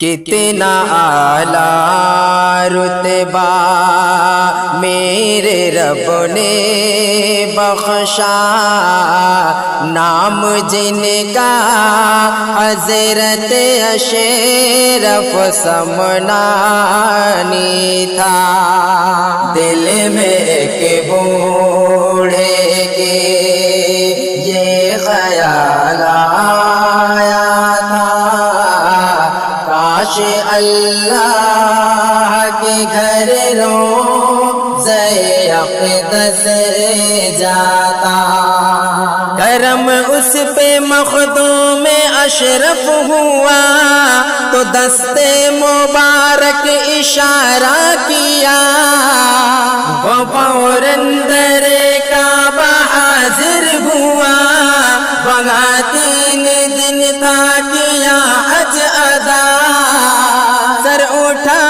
کتنا اعلیٰ رتبہ میرے رب نے بخشا، نام جن کا حضرت اشرف سمنانی تھا۔ دل میں ایک بوڑھے کے یہ خیال آیا تھا، کاش اللہ کے گھر روضہ اقدس جاتا، کرم اس پہ مخدوم اشرف ہوا تو دستے مبارک اشارہ کیا، وہ فوراً در کعبہ حاضر ہوا، وہاں 3 دن تھا کیا حج ادا، سر اٹھا